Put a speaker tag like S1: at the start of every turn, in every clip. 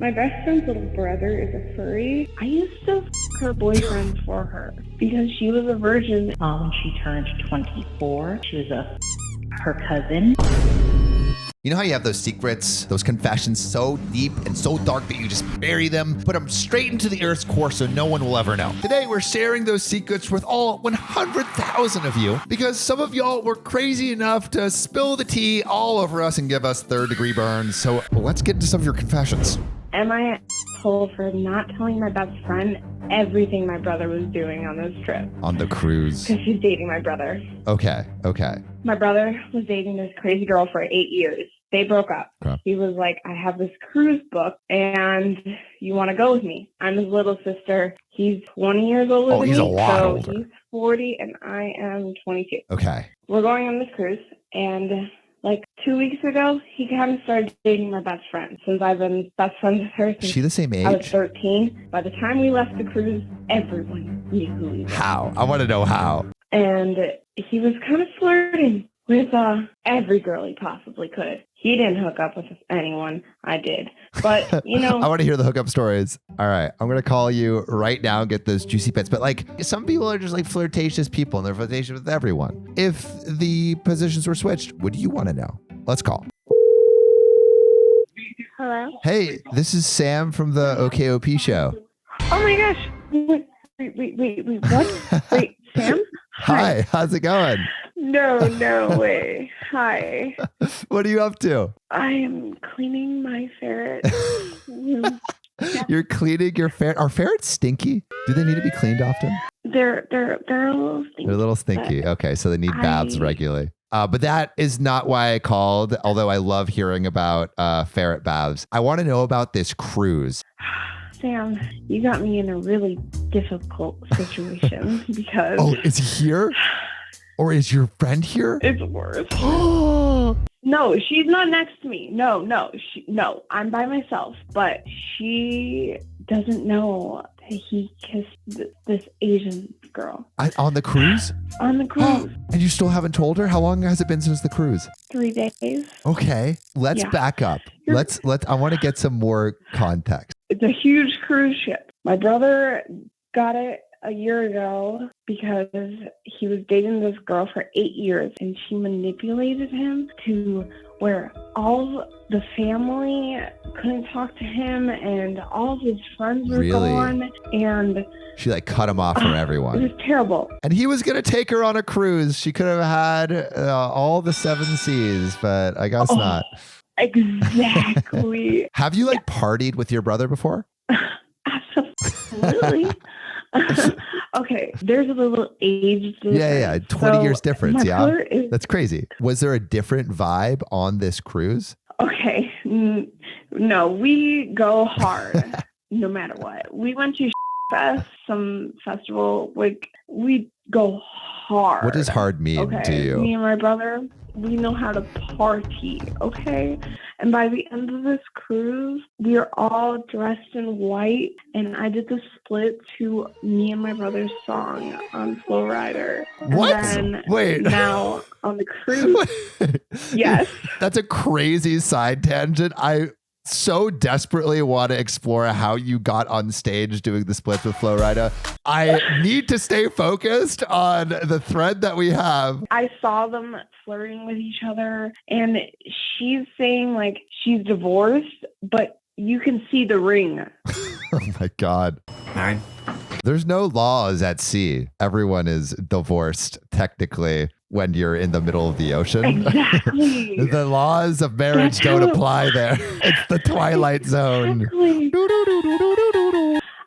S1: My best friend's little brother is a furry. I used to her boyfriend for her because she was a virgin.
S2: When she turned 24, she was her cousin.
S3: You know how you have those secrets, those confessions so deep and so dark that you just bury them, put them straight into the earth's core so no one will ever know. Today, we're sharing those secrets with all 100,000 of you because some of y'all were crazy enough to spill the tea all over us and give us third-degree burns. So let's get into some of your confessions.
S1: Am I an asshole for not telling my best friend everything my brother was doing on this trip?
S3: On the cruise.
S1: Because she's dating my brother.
S3: Okay.
S1: My brother was dating this crazy girl for 8 years. They broke up.
S3: Okay.
S1: He was like, I have this cruise book and you want to go with me? I'm his little sister. He's 20 years older than me.
S3: He's a lot older.
S1: So he's 40 and I am 22.
S3: Okay.
S1: We're going on this cruise and like 2 weeks ago, he kind of started dating my best friend. Since I've been best friends with her since
S3: Is she the same age?
S1: I was 13. By the time we left the cruise, everyone knew who he was.
S3: How? I want to know how.
S1: And he was kind of flirting with every girl he possibly could. He didn't hook up with anyone. I did. But, you know.
S3: I want to hear the hookup stories. All right. I'm going to call you right now and get those juicy bits. But like some people are just like flirtatious people and they're flirtatious with everyone. If the positions were switched, would you want to know? Let's call.
S1: Hello?
S3: Hey, this is Sam from the OKOP show.
S1: Oh my gosh. Wait, what? Wait, Sam?
S3: Hi. How's it going?
S1: No way. Hi.
S3: What are you up to?
S1: I am cleaning my ferret room.
S3: You're cleaning your ferret. Are ferrets stinky? Do they need to be cleaned often?
S1: They're a little stinky.
S3: They're a little stinky. Okay, so they need baths regularly. But that is not why I called, although I love hearing about ferret baths. I want to know about this cruise.
S1: Sam, you got me in a really difficult situation because...
S3: Oh, is he here? Or is your friend here?
S1: It's worse. No, she's not next to me. No, I'm by myself. But she doesn't know that he kissed this Asian girl.
S3: On the cruise?
S1: On the cruise.
S3: And you still haven't told her? How long has it been since the cruise?
S1: 3 days.
S3: Okay, let's back up. I want to get some more context.
S1: It's a huge cruise ship. My brother got it a year ago because he was dating this girl for 8 years and she manipulated him to where all the family couldn't talk to him and all of his friends were gone, and
S3: she like cut him off from everyone.
S1: It was terrible.
S3: And he was going to take her on a cruise. She could have had all the 7 seas, but I guess not.
S1: Exactly.
S3: Have you like partied with your brother before?
S1: Absolutely. Okay, there's a little age difference.
S3: Yeah, 20 years difference. Yeah, that's crazy. Was there a different vibe on this cruise?
S1: Okay, no, we go hard no matter what. We went to Fest, some festival. Like, we go hard.
S3: What does hard mean to you?
S1: Me and my brother, we know how to party, okay? And by the end of this cruise, we are all dressed in white, and I did the split to me and my brother's song on Flow Rider.
S3: What?
S1: And then
S3: Wait.
S1: now on the cruise. Yes.
S3: That's a crazy side tangent. I so desperately want to explore how you got on stage doing the splits with Flow Rider. I need to stay focused on the thread that we have.
S1: I saw them flirting with each other, and she's saying like she's divorced, but you can see the ring.
S3: Oh my God.
S4: 9.
S3: There's no laws at sea. Everyone is divorced technically when you're in the middle of the ocean.
S1: Exactly.
S3: The laws of marriage don't apply there. It's the Twilight Zone.
S1: Exactly.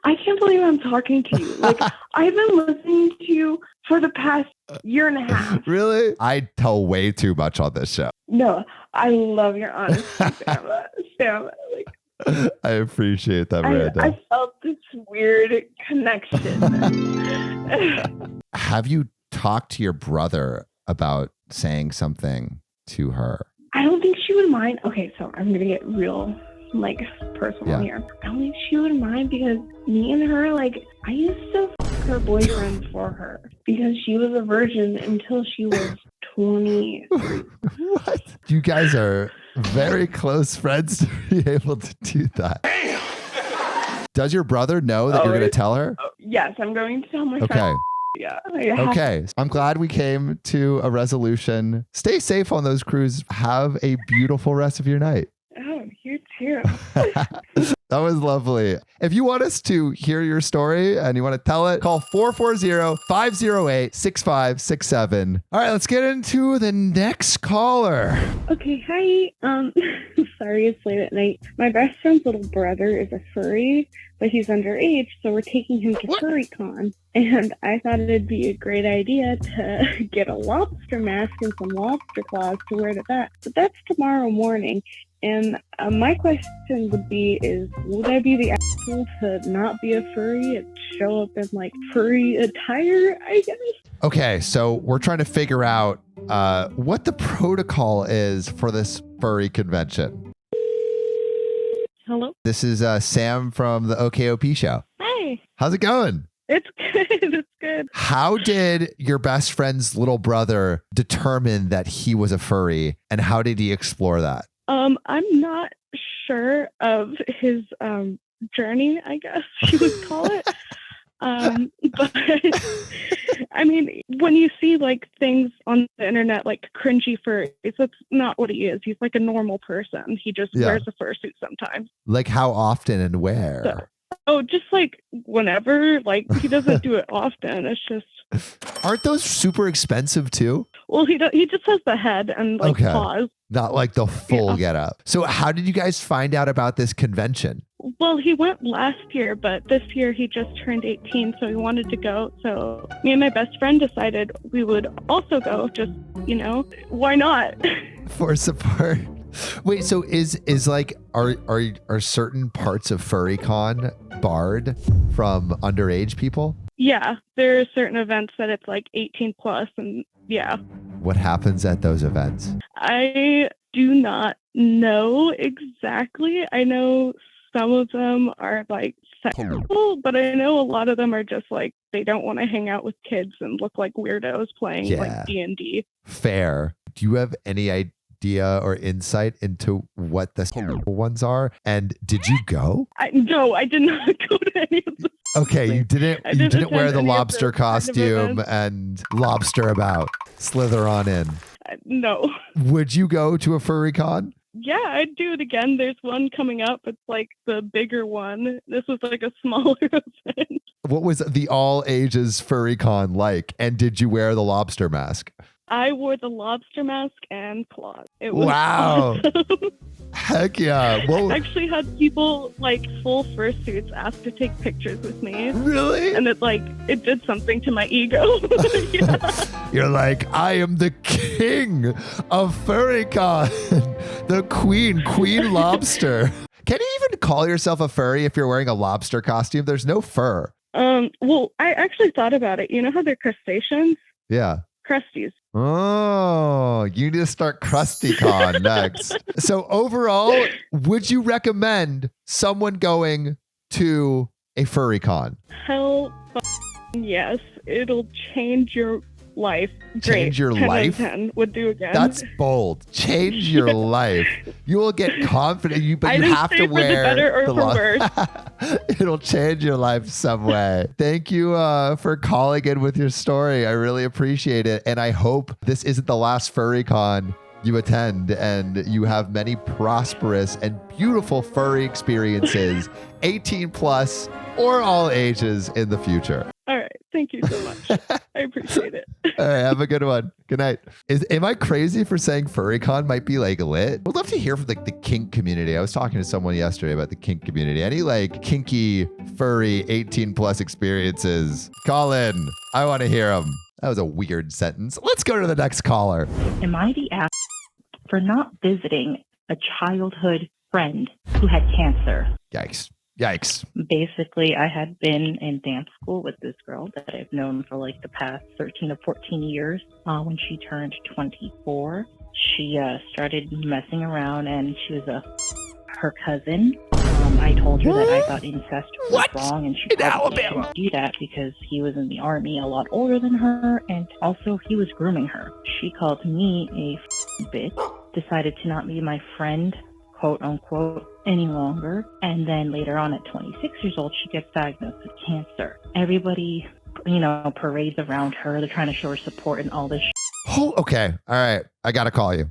S1: I can't believe I'm talking to you. Like, I've been listening to you for the past year and a half.
S3: Really? I tell way too much on this show.
S1: No, I love your honesty, Sam. Like,
S3: I appreciate that, Miranda.
S1: I felt this weird connection.
S3: Have you talked to your brother about saying something to her?
S1: I don't think she would mind. Okay, so I'm going to get real, like, personal here. I don't think she would mind because me and her, like, I used to her boyfriend for her because she was a virgin until she was 23.
S3: What? You guys are very close friends to be able to do that.
S4: Damn!
S3: Does your brother know that you're going to tell her?
S1: Yes, I'm going to tell my
S3: Okay.
S1: friend. Yeah.
S3: Okay. I'm glad we came to a resolution. Stay safe on those cruises. Have a beautiful rest of your night.
S1: Oh, you too.
S3: That was lovely. If you want us to hear your story and you want to tell it, call 440-508-6567. All right, let's get into the next caller.
S1: Okay, hi. Sorry it's late at night. My best friend's little brother is a furry, but he's underage, so we're taking him to Furry Con. And I thought it'd be a great idea to get a lobster mask and some lobster claws to wear to that. But that's tomorrow morning. And my question would be would I be the asshole to not be a furry and show up in like furry attire, I guess?
S3: Okay, so we're trying to figure out what the protocol is for this furry convention.
S1: Hello?
S3: This is Sam from the OKOP show.
S1: Hi.
S3: How's it going?
S1: It's good. It's good.
S3: How did your best friend's little brother determine that he was a furry, and how did he explore that?
S1: I'm not sure of his journey, I guess you would call it. But I mean, when you see like things on the internet like cringy furries, that's not what he is. He's like a normal person. He just wears a fursuit sometimes.
S3: Like how often and where?
S1: Just like whenever. Like he doesn't do it often. It's just.
S3: Aren't those super expensive too?
S1: Well, he just has the head and like paws.
S3: Not like the full getup. So how did you guys find out about this convention?
S1: Well, he went last year, but this year he just turned 18, so he wanted to go. So me and my best friend decided we would also go. Just, why not?
S3: For support. Wait, so is like are certain parts of Furry Con barred from underage people?
S1: Yeah, there are certain events that it's like 18 plus, and yeah.
S3: What happens at those events?
S1: I do not know exactly. I know some of them are like sexual, but I know a lot of them are just like they don't want to hang out with kids and look like weirdos playing like D&D. Fair.
S3: Do you have any idea or insight into what the sexual ones are? And did you go?
S1: No, I did not go to any of them.
S3: Okay, you didn't wear the lobster costume and lobster about. Slither on in.
S1: No.
S3: Would you go to a Furry Con?
S1: Yeah, I'd do it again. There's one coming up. It's like the bigger one. This was like a smaller event.
S3: What was the all ages Furry Con like? And did you wear the lobster mask?
S1: I wore the lobster mask and claws. It was
S3: awesome. Heck yeah. Whoa.
S1: I actually had people like full fursuits ask to take pictures with me.
S3: Really?
S1: And it did something to my ego. Yeah.
S3: You're like, I am the king of Furry Con. The queen lobster. Can you even call yourself a furry if you're wearing a lobster costume? There's no fur.
S1: Well, I actually thought about it. You know how they're crustaceans?
S3: Yeah.
S1: Crusties.
S3: Oh, you need to start Krusty Con next. So overall, would you recommend someone going to a Furry Con?
S1: Hell yes. It'll change your life.
S3: Change your life?
S1: 10 out of 10 would do again.
S3: That's bold. Change your life. You will get confident, but you have to wear
S1: the better or for worse.
S3: It'll change your life some way. Thank you for calling in with your story. I really appreciate it. And I hope this isn't the last Furry Con you attend and you have many prosperous and beautiful furry experiences, 18 plus or all ages in the future.
S1: All right. Thank you so much. I appreciate it.
S3: All right. Have a good one. Good night. Am I crazy for saying Furry Con might be like lit? I'd love to hear from like the kink community. I was talking to someone yesterday about the kink community. Any like kinky, furry, 18 plus experiences? Call in. I want to hear them. That was a weird sentence. Let's go to the next caller.
S2: Am I the ass for not visiting a childhood friend who had cancer?
S3: Yikes.
S2: Basically, I had been in dance school with this girl that I've known for like the past 13 to 14 years. When she turned 24, she started messing around and she was her cousin. I told her that I thought incest was wrong and she probably shouldn't do that because he was in the army a lot older than her and also he was grooming her. She called me a bitch, decided to not be my friend, quote unquote any longer. And then later on at 26 years old, she gets diagnosed with cancer. Everybody, parades around her. They're trying to show her support and all this.
S3: Oh, okay. All right. I got to call you.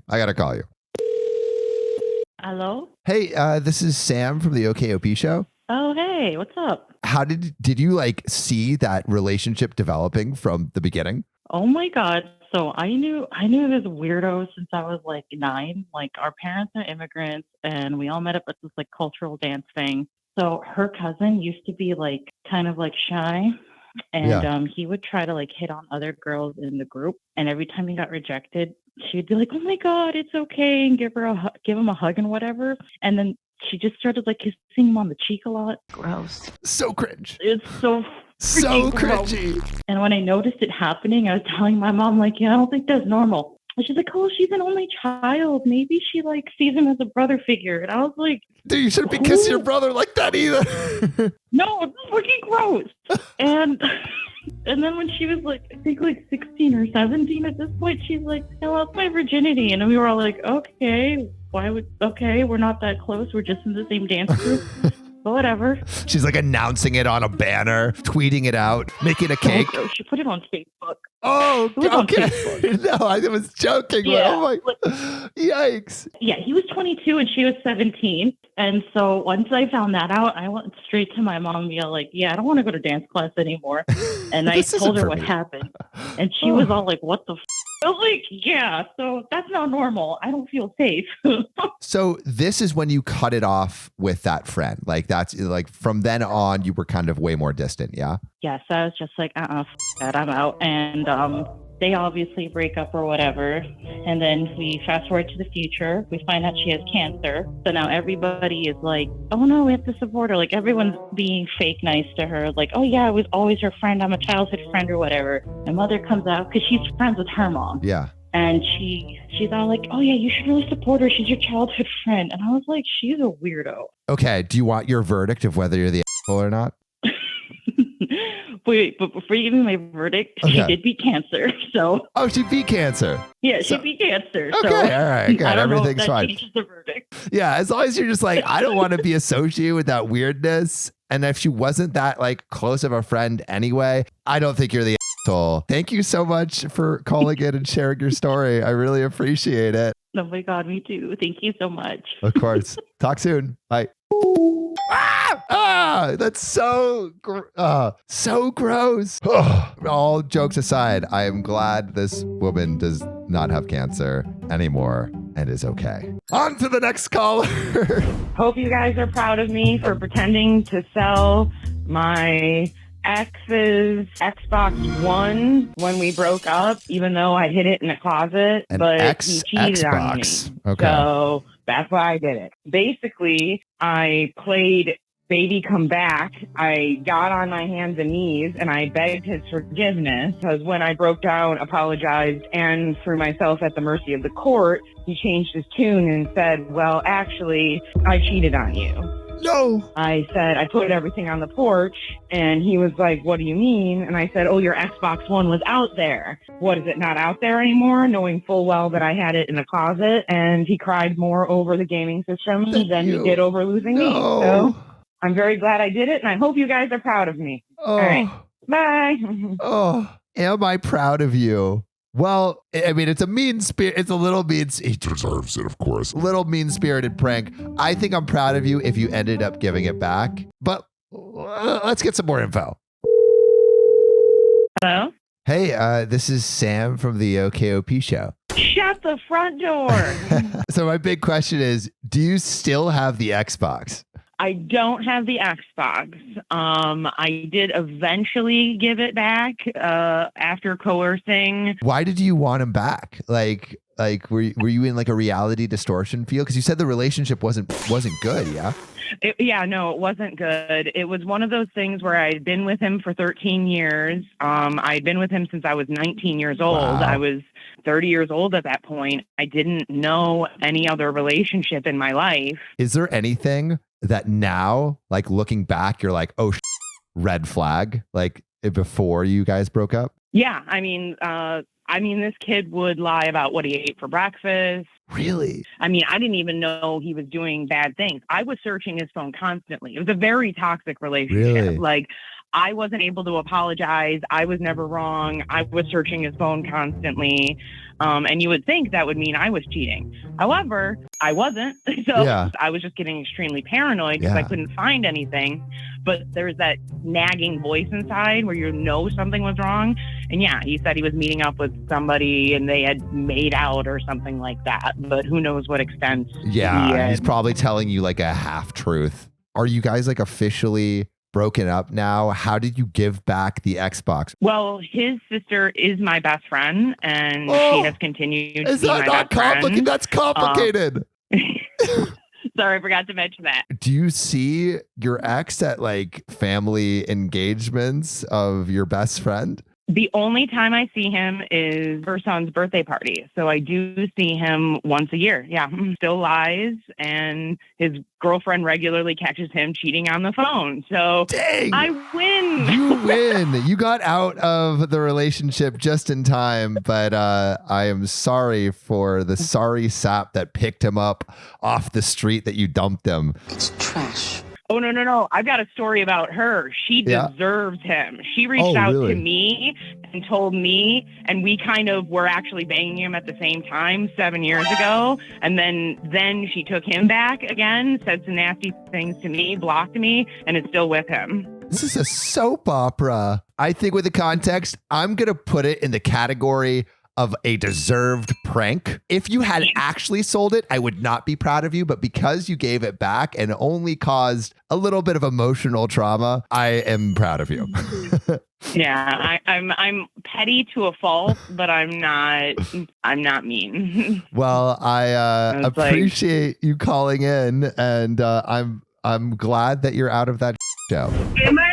S2: Hello?
S3: Hey, this is Sam from the OKOP show.
S2: Oh, hey, what's up?
S3: How did you see that relationship developing from the beginning?
S2: Oh my God. So I knew this weirdo since I was 9. Our parents are immigrants and we all met up at this cultural dance thing. So her cousin used to be kind of shy. And he would try to hit on other girls in the group. And every time he got rejected, she'd be like, "Oh my God, it's okay," and give him a hug and whatever. And then she just started kissing him on the cheek a lot.
S3: Gross. So cringe.
S2: It's so
S3: cringy.
S2: And when I noticed it happening, I was telling my mom, yeah, I don't think that's normal. And she's like, "Oh, she's an only child. Maybe she sees him as a brother figure." And I was like,
S3: dude, you shouldn't be kissing your brother like that either.
S2: No, it's freaking gross. And then when she was I think 16 or 17 at this point, she's like, "I lost my virginity." And we were all like, "Okay, we're not that close. We're just in the same dance group." But whatever.
S3: She's announcing it on a banner, tweeting it out, making a cake.
S2: Oh, she put it on Facebook.
S3: Oh, okay. No, I was joking.
S2: Yeah.
S3: Oh my, yikes.
S2: Yeah, he was 22 and she was 17. And so once I found that out, I went straight to my mom and be like, "Yeah, I don't want to go to dance class anymore." And I told her what happened. And she was all like, "What the f-?" I was like, "Yeah, so that's not normal. I don't feel safe."
S3: So this is when you cut it off with that friend. That's from then on, you were kind of way more distant. Yeah.
S2: Yeah. So I was just like, f that, I'm out. And they obviously break up or whatever. And then we fast forward to the future. We find out she has cancer. So now everybody is like, "Oh no, we have to support her." Everyone's being fake nice to her. "Oh yeah, I was always her friend. I'm a childhood friend," or whatever. My mother comes out because she's friends with her mom.
S3: Yeah.
S2: And she's all like, "Oh yeah, you should really support her. She's your childhood friend." And I was like, she's a weirdo.
S3: Okay. Do you want your verdict of whether you're the asshole or not?
S2: Wait, but before you give me my verdict, she did beat cancer. So.
S3: Oh, she beat cancer.
S2: Yeah, she beat cancer.
S3: Okay,
S2: so,
S3: all right, good. Everything's fine.
S2: Changes the verdict.
S3: Yeah, as long as you're just I don't want to be associated with that weirdness. And if she wasn't that close of a friend anyway, I don't think you're the asshole. Thank you so much for calling in and sharing your story. I really appreciate it.
S2: Oh my God, me too. Thank you so much.
S3: Of course. Talk soon. Bye. That's so gross. All jokes aside, I am glad this woman does not have cancer anymore and is okay. On to the next caller.
S4: Hope you guys are proud of me for pretending to sell my ex's Xbox One when we broke up, even though I hid it in a closet. But he cheated on me.
S3: Okay.
S4: So that's why I did it. Basically, I played Baby Come Back. I got on my hands and knees and I begged his forgiveness because when I broke down, apologized, and threw myself at the mercy of the court, he changed his tune and said, "Well, actually, I cheated on you."
S3: No.
S4: I said, "I put everything on the porch." And he was like, "What do you mean?" And I said, "Oh, your Xbox One was out there." "What, is it not out there anymore?" Knowing full well that I had it in the closet. And he cried more over the gaming system than he did over losing me. So I'm very glad I did it. And I hope you guys are proud of me.
S3: Oh.
S4: All right. Bye.
S3: Oh, am I proud of you? Well, I mean, it's a mean spirit. It's a little mean. He deserves it, of course. Little mean-spirited prank. I think I'm proud of you if you ended up giving it back. But let's get some more info.
S2: Hello?
S3: Hey, this is Sam from the OKOP show.
S4: Shut the front door.
S3: So my big question is, do you still have the Xbox?
S4: I don't have the Xbox. I did eventually give it back after coercing.
S3: Why did you want him back? Were you in a reality distortion feel? Because you said the relationship wasn't good, yeah?
S4: No, it wasn't good. It was one of those things where I'd been with him for 13 years. I'd been with him since I was 19 years old.
S3: Wow.
S4: I was 30 years old at that point. I didn't know any other relationship in my life.
S3: Is there anything that now, looking back, you're like, oh, red flag, before you guys broke up?
S4: Yeah, I mean, I mean, this kid would lie about what he ate for breakfast.
S3: Really?
S4: I mean, I didn't even know he was doing bad things. I was searching his phone constantly. It was a very toxic relationship.
S3: Really?
S4: Like, I wasn't able to apologize. I was never wrong. I was searching his phone constantly. And you would think that would mean I was cheating. However, I wasn't. So
S3: Yeah.
S4: I was just getting extremely paranoid because I couldn't find anything. But there's that nagging voice inside where you know something was wrong. And yeah, he said he was meeting up with somebody and they had made out or something like that. But who knows what extent.
S3: Yeah, he's probably telling you like a half truth. Are you guys like officially broken up now? How did you give back the Xbox?
S4: Well, his sister is my best friend, and she has continued to be my best friend.
S3: That's complicated.
S4: Sorry, I forgot to mention that.
S3: Do you see your ex at like family engagements of your best friend?
S4: The only time I see him is her son's birthday party. So I do see him once a year. Yeah, still lies. And his girlfriend regularly catches him cheating on the phone. So
S3: dang,
S4: I win.
S3: You win. You got out of the relationship just in time. But I am sorry for the sorry sap that picked him up off the street that you dumped him.
S5: It's trash.
S4: Oh, no. I've got a story about her. She deserves him. She reached out to me and told me, and we kind of were actually banging him at the same time 7 years ago. And then she took him back again, said some nasty things to me, blocked me, and is still with him.
S3: This is a soap opera. I think with the context, I'm going to put it in the category of a deserved prank. If you had actually sold it, I would not be proud of you, but because you gave it back and only caused a little bit of emotional trauma, I am proud of you.
S4: Yeah, I'm petty to a fault, but I'm not mean.
S3: Well, I appreciate you calling in, and I'm glad that you're out of that show.
S6: Am I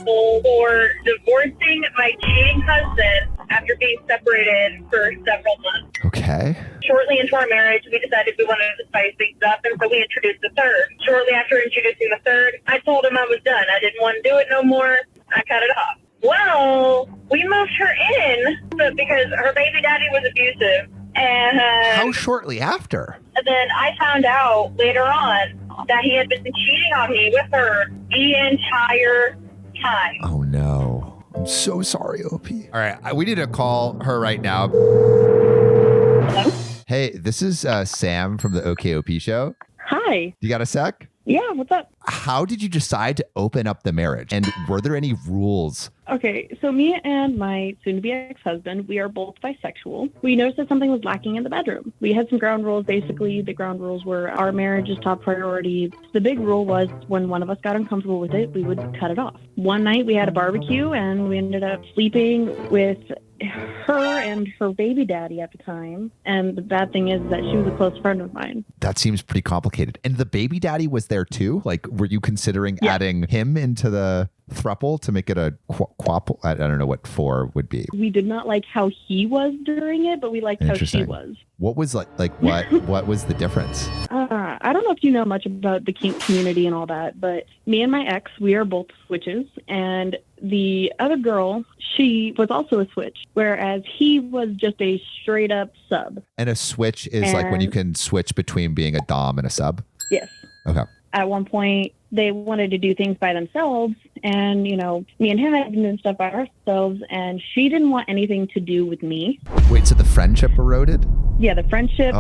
S6: for divorcing my cheating husband after being separated for several months?
S3: Okay.
S6: Shortly into our marriage, we decided we wanted to spice things up, and so we introduced the third. Shortly after introducing the third, I told him I was done. I didn't want to do it no more. I cut it off. Well, we moved her in because her baby daddy was abusive. And
S3: how shortly after?
S6: Then I found out later on that he had been cheating on me with her the entire time.
S3: Oh no. I'm so sorry, OP. All right, we need to call her right now.
S6: Hello?
S3: Hey, this is Sam from the OKOP show.
S1: Hi.
S3: You got a sec?
S1: Yeah, what's up?
S3: How did you decide to open up the marriage? And were there any rules?
S1: Okay, so me and my soon-to-be ex-husband, we are both bisexual. We noticed that something was lacking in the bedroom. We had some ground rules. Basically, the ground rules were our marriage is top priority. The big rule was when one of us got uncomfortable with it, we would cut it off. One night we had a barbecue and we ended up sleeping with her and her baby daddy at the time. And the bad thing is that she was a close friend of mine.
S3: That seems pretty complicated. And the baby daddy was there too? Like, were you considering adding him into the throuple to make it a quapple? I don't know what 4 would be.
S1: We did not like how he was during it, but we liked how she was.
S3: What was what was the difference?
S1: I don't know if you know much about the kink community and all that, but me and my ex, we are both switches, and the other girl, she was also a switch, whereas he was just a straight up sub.
S3: And a switch is like when you can switch between being a dom and a sub?
S1: Yes.
S3: Okay.
S1: At one point, they wanted to do things by themselves, and, you know, me and him had been doing stuff by ourselves, and she didn't want anything to do with me.
S3: Wait, so the friendship eroded?
S1: Yeah, the friendship,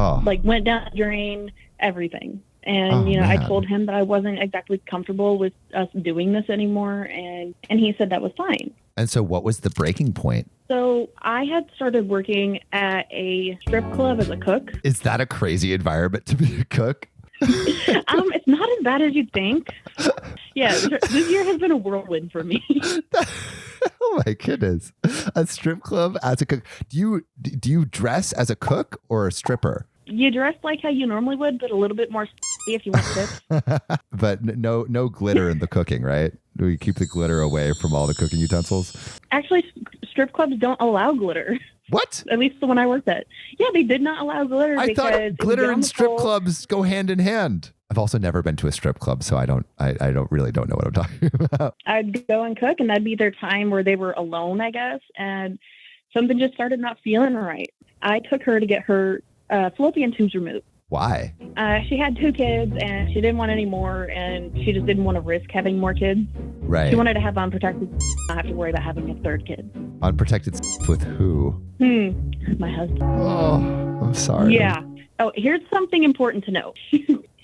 S1: went down the drain, everything. And, I told him that I wasn't exactly comfortable with us doing this anymore, and he said that was fine. And
S3: so what was the breaking point?
S1: So I had started working at a strip club as a cook.
S3: Is that a crazy environment to be a cook?
S1: It's not as bad as you'd think. Yeah, this year has been a whirlwind for me.
S3: Oh my goodness. A strip club as a cook. Do you dress as a cook or a stripper?
S1: You dress like how you normally would, but a little bit more if you want tips.
S3: But no glitter in the cooking, right? Do we keep the glitter away from all the cooking utensils?
S1: Actually, strip clubs don't allow glitter.
S3: What?
S1: At least the one I worked at. Yeah, they did not allow glitter.
S3: I thought glitter and strip clubs go hand in hand. I've also never been to a strip club, so I don't really know what I'm talking about.
S1: I'd go and cook, and that'd be their time where they were alone, I guess. And
S5: something just started not feeling right. I took her to get her fallopian tubes removed.
S3: Why?
S5: She had 2 kids and she didn't want any more, and she just didn't want to risk having more kids.
S3: Right.
S5: She wanted to have unprotected, not have to worry about having a 3rd kid.
S3: Unprotected with who?
S5: My husband.
S3: Oh, I'm sorry.
S5: Yeah. Oh, here's something important to know.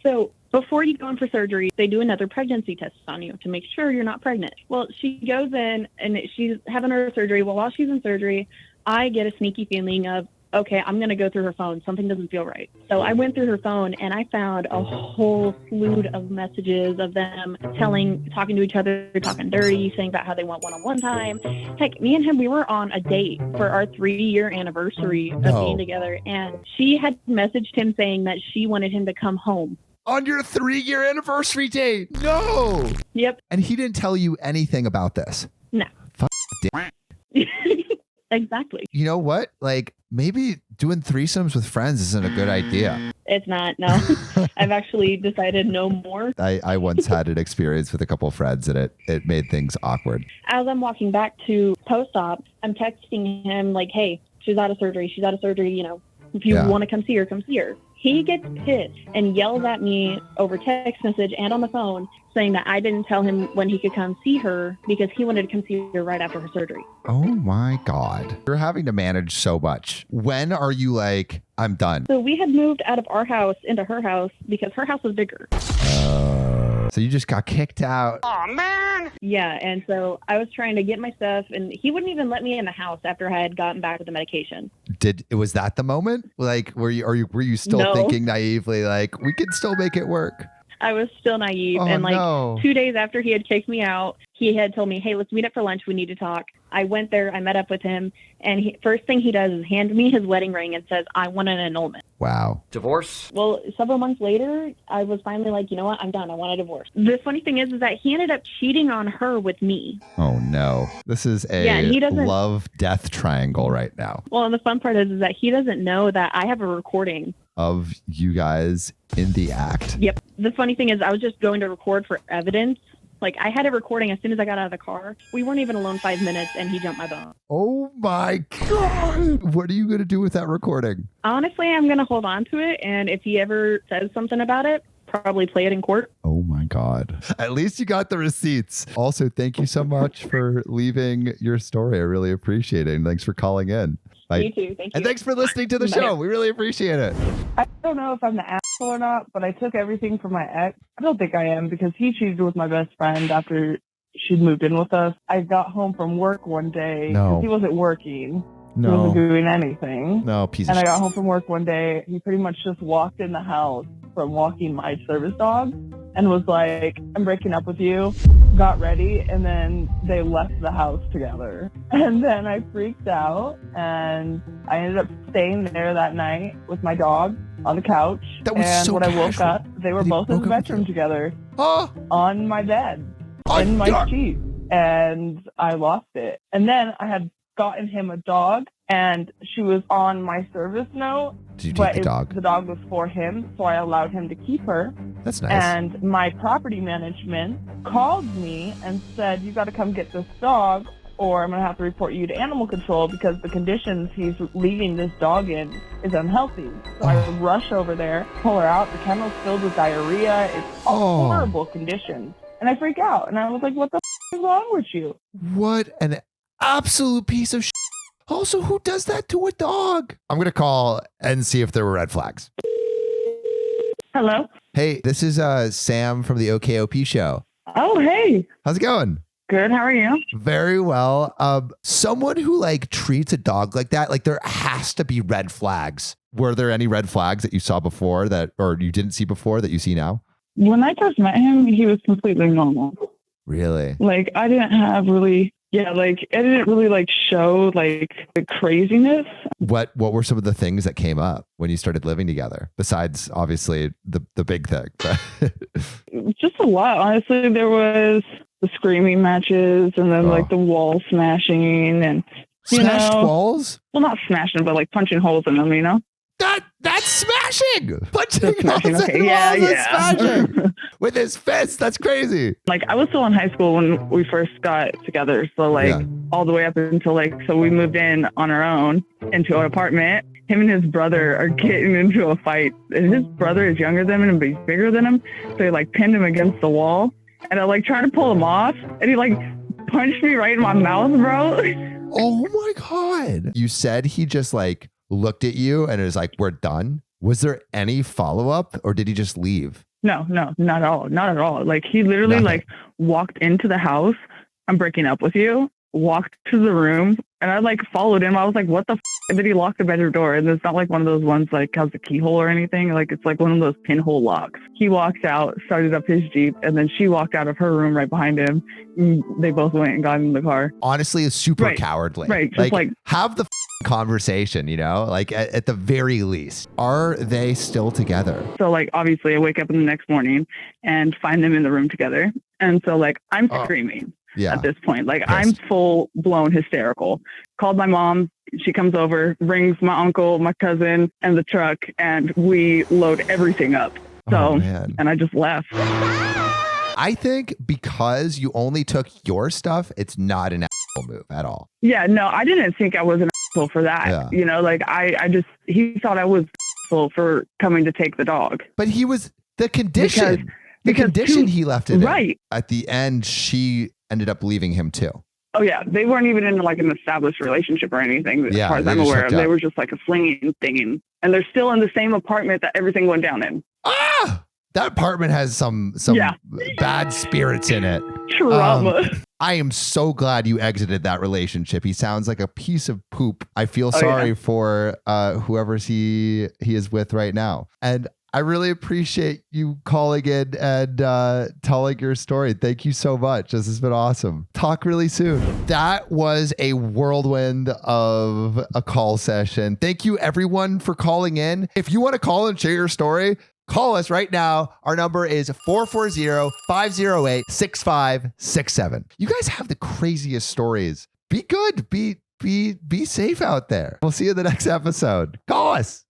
S5: So before you go in for surgery, they do another pregnancy test on you to make sure you're not pregnant. Well, she goes in and she's having her surgery. Well, while she's in surgery, I get a sneaky feeling of, okay, I'm going to go through her phone. Something doesn't feel right. So I went through her phone and I found a whole slew of messages of them talking to each other, talking dirty, saying about how they want one-on-one time. Heck, me and him, we were on a date for our 3-year anniversary of being together. And she had messaged him saying that she wanted him to come home.
S3: On your 3-year anniversary date? No.
S5: Yep.
S3: And he didn't tell you anything about this?
S5: No.
S3: Damn.
S5: Exactly.
S3: You know what? Like, maybe doing threesomes with friends isn't a good idea.
S5: It's not, no. I've actually decided no more.
S3: I once had an experience with a couple of friends and it made things awkward.
S5: As I'm walking back to post-op, I'm texting him like, hey, she's out of surgery. You know, if you want to come see her, come see her. He gets pissed and yells at me over text message and on the phone saying that I didn't tell him when he could come see her because he wanted to come see her right after her surgery.
S3: Oh my God. You're having to manage so much. When are you like, I'm done?
S5: So we had moved out of our house into her house because her house was bigger.
S3: So you just got kicked out.
S6: Oh, man.
S5: Yeah, and so I was trying to get my stuff, and he wouldn't even let me in the house after I had gotten back with the medication.
S3: Was that the moment? Like, were you still thinking naively, like, we can still make it work?
S5: I was still naive. And like 2 days after he had kicked me out, he had told me, hey, let's meet up for lunch. We need to talk. I went there. I met up with him. And first thing he does is hand me his wedding ring and says, I want an annulment.
S3: Wow.
S7: Divorce?
S5: Well, several months later, I was finally like, you know what? I'm done. I want a divorce. The funny thing is that he ended up cheating on her with me.
S3: Oh, no. This is a love-death triangle right now.
S5: Well, and the fun part is that he doesn't know that I have a recording
S3: of you guys in the act.
S5: Yep. The funny thing is I was just going to record for evidence. Like, I had a recording as soon as I got out of the car. We weren't even alone 5 minutes, and he jumped my bone.
S3: Oh, my God. What are you going to do with that recording?
S5: Honestly, I'm going to hold on to it, and if he ever says something about it, probably play it in court.
S3: Oh, my God. At least you got the receipts. Also, thank you so much for leaving your story. I really appreciate it, and thanks for calling in. Bye.
S5: You too. Thank you.
S3: And thanks for listening to the show. We really appreciate it.
S4: I don't know if I'm the asshole or not, but I took everything from my ex. I don't think I am because he cheated with my best friend after she'd moved in with us. I got home from work one day because he wasn't working.
S3: No.
S4: He wasn't doing anything.
S3: No, piece of
S4: And I
S3: shit.
S4: got home from work one day. He pretty much just walked in the house from walking my service dog and was like, I'm breaking up with you. Got ready, and then they left the house together. And then I freaked out, and I ended up staying there that night with my dog on the couch.
S3: That was
S4: and
S3: so
S4: when I woke
S3: casual.
S4: up, they were both in the bedroom together on my bed, in my sheets. And I lost it. And then I had gotten him a dog, and she was on my service note.
S3: Did you take the dog?
S4: The dog was for him, so I allowed him to keep her.
S3: That's nice.
S4: And my property management called me and said, you got to come get this dog, or I'm going to have to report you to animal control because the conditions he's leaving this dog in is unhealthy. So I rush over there, pull her out. The kennel's filled with diarrhea. It's horrible conditions. And I freak out. And I was like, what the is wrong with you?
S3: What an absolute piece of shit. Also, who does that to a dog? I'm going to call and see if there were red flags.
S4: Hello?
S3: Hey, this is Sam from the OKOP show.
S4: Oh, hey.
S3: How's it going?
S4: Good. How are you?
S3: Very well. Someone who like treats a dog like that, like there has to be red flags. Were there any red flags that you saw before or you didn't see before that you see now?
S8: When I first met him, he was completely normal.
S3: Really?
S8: Like, I didn't have really... Yeah, like, it didn't really, like, show, like, the craziness.
S3: What were some of the things that came up when you started living together? Besides, obviously, the big thing.
S8: Just a lot. Honestly, there was the screaming matches and then, like, the wall smashing and,
S3: Smashed walls?
S8: Well, not smashing, but, like, punching holes in them, you know?
S3: That's smashing. Punching
S8: smashing,
S3: holes
S8: okay.
S3: in
S8: Yeah,
S3: walls and
S8: yeah.
S3: smashing with his fist. That's crazy.
S8: Like, I was still in high school when we first got together. So, like,
S3: Yeah.
S8: all the way up until, like, so we moved in on our own into an apartment. Him and his brother are getting into a fight. And his brother is younger than him, but he's bigger than him. So he, like, pinned him against the wall. And I, like, tried to pull him off. And he, like, punched me right in my mouth, bro.
S3: Oh, my God. You said he just, like, looked at you and it was like, we're done. Was there any follow-up or did he just leave?
S8: No, not at all. Not at all. Like, he literally,
S3: Nothing.
S8: like, walked into the house. I'm breaking up with you. Walked to the room. And I, like, followed him. I was like, what the f-? And then he locked the bedroom door. And it's not like one of those ones, like, has a keyhole or anything. Like, it's like one of those pinhole locks. He walked out, started up his Jeep, and then she walked out of her room right behind him. And they both went and got in the car.
S3: Honestly, it's super
S8: Right.
S3: cowardly.
S8: Right. Just like
S3: have the conversation, you know, like at the very least. Are they still together?
S8: So, like, obviously I wake up in the next morning and find them in the room together. And so, like, I'm screaming
S3: Yeah.
S8: at this point. Like,
S3: Pissed.
S8: I'm full blown hysterical. Called my mom. She comes over, brings my uncle, my cousin, and the truck, and we load everything up. So,
S3: Oh, man.
S8: and I just left.
S3: I think because you only took your stuff, it's not an asshole move at all.
S8: Yeah, no, I didn't think I was an asshole for that.
S3: Yeah.
S8: You know, like, I just, he thought I was an asshole for coming to take the dog.
S3: But he was the condition.
S8: Because
S3: condition he left it in.
S8: Right.
S3: At the end, she ended up leaving him too.
S8: Oh, yeah. They weren't even in, like, an established relationship or anything, as
S3: Yeah,
S8: far as
S3: they
S8: I'm
S3: just
S8: aware of.
S3: hooked up.
S8: They were just, like, a flinging thing. And they're still in the same apartment that everything went down in.
S3: Ah! That apartment has some
S8: Yeah.
S3: bad spirits in it.
S8: Trauma.
S3: I am so glad you exited that relationship. He sounds like a piece of poop. I feel
S8: Oh,
S3: sorry
S8: yeah.
S3: for whoever he is with right now. And I really appreciate you calling in and telling your story. Thank you so much. This has been awesome. Talk really soon. That was a whirlwind of a call session. Thank you everyone for calling in. If you want to call and share your story, call us right now. Our number is 440-508-6567. You guys have the craziest stories. Be good. Be safe out there. We'll see you in the next episode. Call us.